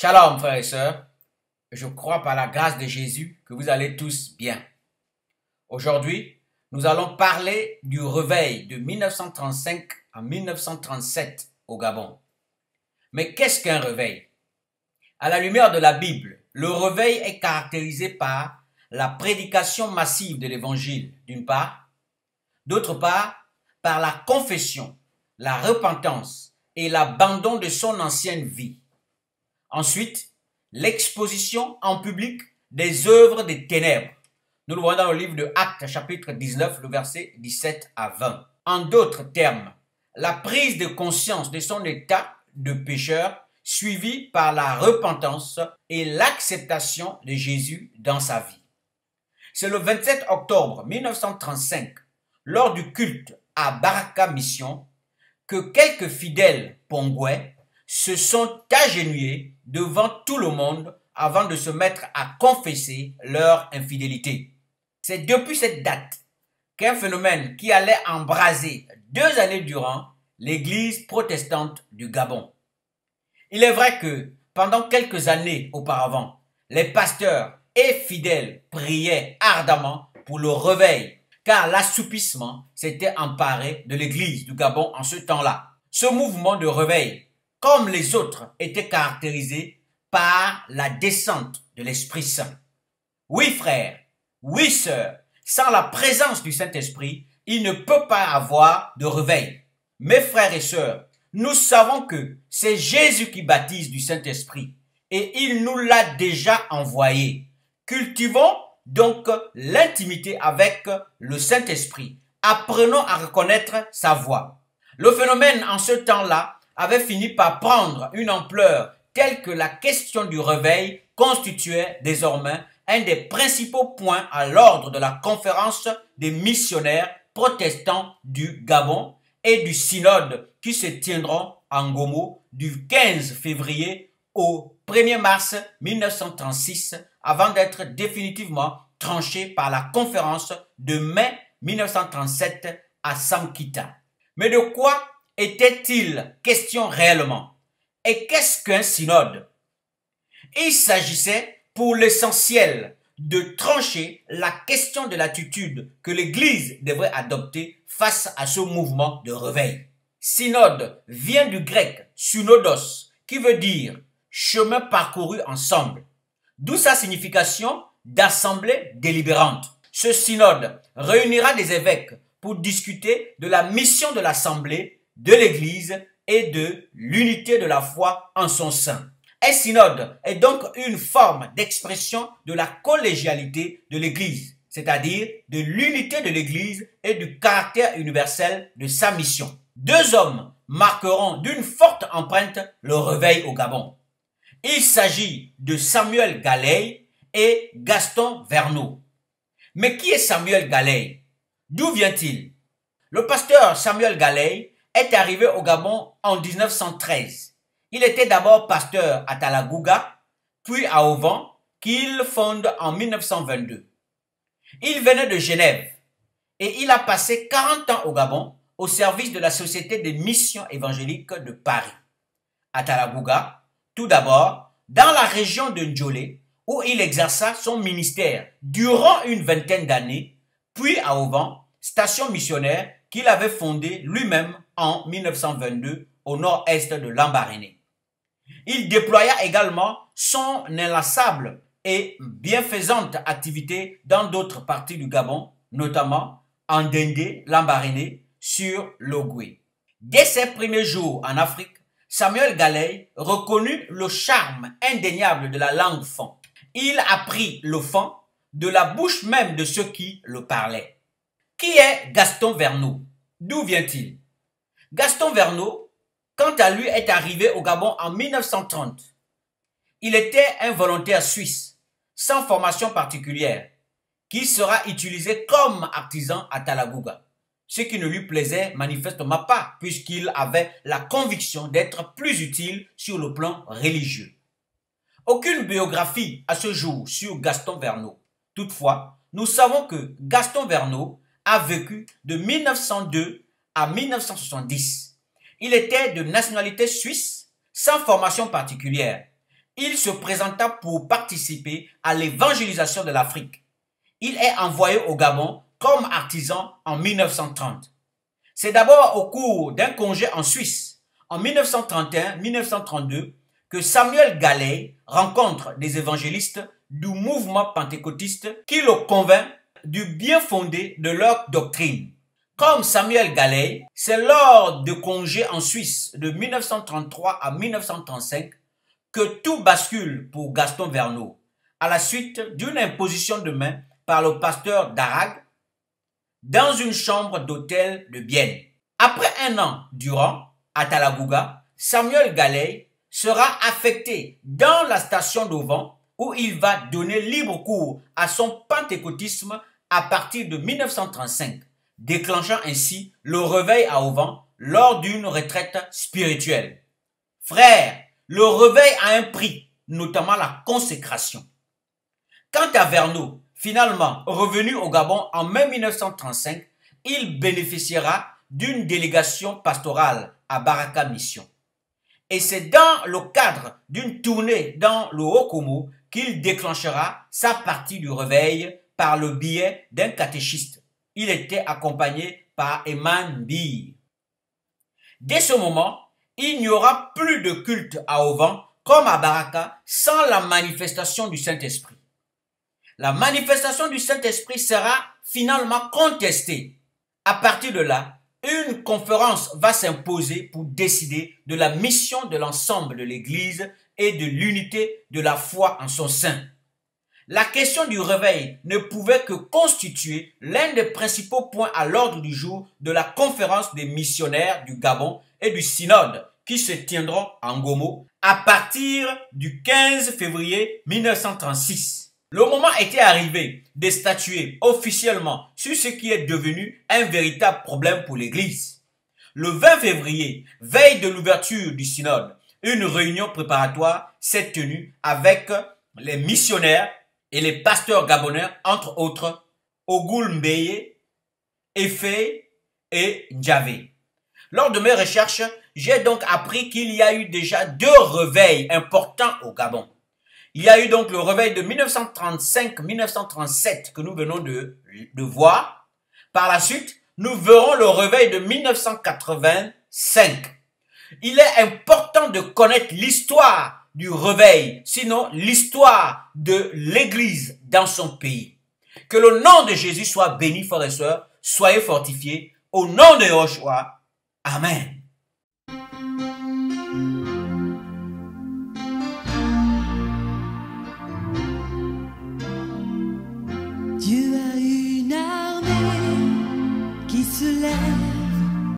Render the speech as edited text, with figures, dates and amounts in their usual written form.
Shalom frères et sœurs, je crois par la grâce de Jésus que vous allez tous bien. Aujourd'hui, nous allons parler du réveil de 1935 à 1937 au Gabon. Mais qu'est-ce qu'un réveil? À la lumière de la Bible, le réveil est caractérisé par la prédication massive de l'Évangile d'une part, d'autre part par la confession, la repentance et l'abandon de son ancienne vie. Ensuite, l'exposition en public des œuvres des ténèbres. Nous le voyons dans le livre de Actes, chapitre 19, le verset 17 à 20. En d'autres termes, la prise de conscience de son état de pécheur, suivie par la repentance et l'acceptation de Jésus dans sa vie. C'est le 27 octobre 1935, lors du culte à Baraka Mission, que quelques fidèles pongouais se sont agenouillés devant tout le monde avant de se mettre à confesser leur infidélité. C'est depuis cette date qu'un phénomène qui allait embraser 2 années durant l'église protestante du Gabon. Il est vrai que pendant quelques années auparavant, les pasteurs et fidèles priaient ardemment pour le réveil, car l'assoupissement s'était emparé de l'église du Gabon en ce temps-là. Ce mouvement de réveil, comme les autres, était caractérisé par la descente de l'Esprit Saint. Oui frères, oui sœurs, sans la présence du Saint-Esprit, il ne peut pas avoir de réveil. Mes frères et sœurs, nous savons que c'est Jésus qui baptise du Saint-Esprit et il nous l'a déjà envoyé. Cultivons donc l'intimité avec le Saint-Esprit. Apprenons à reconnaître sa voix. Le phénomène en ce temps-là avait fini par prendre une ampleur telle que la question du réveil constituait désormais un des principaux points à l'ordre de la conférence des missionnaires protestants du Gabon et du synode qui se tiendront en Gomo du 15 février au 1er mars 1936 avant d'être définitivement tranché par la conférence de mai 1937 à Sankita. Mais de quoi était-il question réellement? Et qu'est-ce qu'un synode? Il s'agissait pour l'essentiel de trancher la question de l'attitude que l'Église devrait adopter face à ce mouvement de réveil. Synode vient du grec synodos, qui veut dire chemin parcouru ensemble, d'où sa signification d'assemblée délibérante. Ce synode réunira des évêques pour discuter de la mission de l'assemblée, de l'Église et de l'unité de la foi en son sein. Un synode est donc une forme d'expression de la collégialité de l'Église, c'est-à-dire de l'unité de l'Église et du caractère universel de sa mission. 2 hommes marqueront d'une forte empreinte le réveil au Gabon. Il s'agit de Samuel Galley et Gaston Verneau. Mais qui est Samuel Galley? D'où vient-il? Le pasteur Samuel Galley est arrivé au Gabon en 1913. Il était d'abord pasteur à Talagouga, puis à Ovan, qu'il fonde en 1922. Il venait de Genève et il a passé 40 ans au Gabon au service de la Société des missions évangéliques de Paris. À Talagouga, tout d'abord, dans la région de Ndjolé, où il exerça son ministère durant une vingtaine d'années, puis à Ovan, station missionnaire qu'il avait fondée lui-même en 1922 au nord-est de Lambaréné. Il déploya également son inlassable et bienfaisante activité dans d'autres parties du Gabon, notamment en Dendé, Lambaréné, sur l'Ogoué. Dès ses premiers jours en Afrique, Samuel Galley reconnut le charme indéniable de la langue fon. Il apprit le fon de la bouche même de ceux qui le parlaient. Qui est Gaston Verneau? D'où vient-il? Gaston Verneau, quant à lui, est arrivé au Gabon en 1930. Il était un volontaire suisse, sans formation particulière, qui sera utilisé comme artisan à Talagouga, ce qui ne lui plaisait manifestement pas, puisqu'il avait la conviction d'être plus utile sur le plan religieux. Aucune biographie à ce jour sur Gaston Verneau. Toutefois, nous savons que Gaston Verneau a vécu de 1902 à 1970. Il était de nationalité suisse, sans formation particulière. il se présenta pour participer à l'évangélisation de l'Afrique. Il est envoyé au Gabon comme artisan en 1930. C'est d'abord au cours d'un congé en Suisse, en 1931-1932, que Samuel Galley rencontre des évangélistes du mouvement pentecôtiste qui le convainc du bien fondé de leur doctrine. Comme Samuel Galley, c'est lors de congés en Suisse de 1933 à 1935 que tout bascule pour Gaston Verneau, à la suite d'une imposition de main par le pasteur Darag dans une chambre d'hôtel de Bienne. Après un an durant, à Talagouga, Samuel Galley sera affecté dans la station d'Auvent où il va donner libre cours à son pentecôtisme à partir de 1935, déclenchant ainsi le réveil à Auvent lors d'une retraite spirituelle. Frère, le réveil a un prix, notamment la consécration. Quant à Verneau, finalement revenu au Gabon en mai 1935, il bénéficiera d'une délégation pastorale à Baraka Mission. Et c'est dans le cadre d'une tournée dans le Haut-Congo qu'il déclenchera sa partie du réveil par le biais d'un catéchiste. Il était accompagné par Eman Bille. Dès ce moment, il n'y aura plus de culte à Auvent comme à Baraka sans la manifestation du Saint-Esprit. La manifestation du Saint-Esprit sera finalement contestée. À partir de là, une conférence va s'imposer pour décider de la mission de l'ensemble de l'Église et de l'unité de la foi en son sein. La question du réveil ne pouvait que constituer l'un des principaux points à l'ordre du jour de la conférence des missionnaires du Gabon et du synode qui se tiendront en Gomo à partir du 15 février 1936. Le moment était arrivé de statuer officiellement sur ce qui est devenu un véritable problème pour l'Église. Le 20 février, veille de l'ouverture du synode, une réunion préparatoire s'est tenue avec les missionnaires et les pasteurs gabonais, entre autres, Ogoul Mbeye, Efe et Ndjavé. Lors de mes recherches, j'ai donc appris qu'il y a eu déjà 2 réveils importants au Gabon. Il y a eu donc le réveil de 1935-1937 que nous venons de voir. Par la suite, nous verrons le réveil de 1985. Il est important de connaître l'histoire du réveil, sinon l'histoire de l'Église dans son pays. Que le nom de Jésus soit béni, frères et sœurs. Soyez fortifiés. Au nom de Yoshua. Amen. Dieu a une armée qui se lève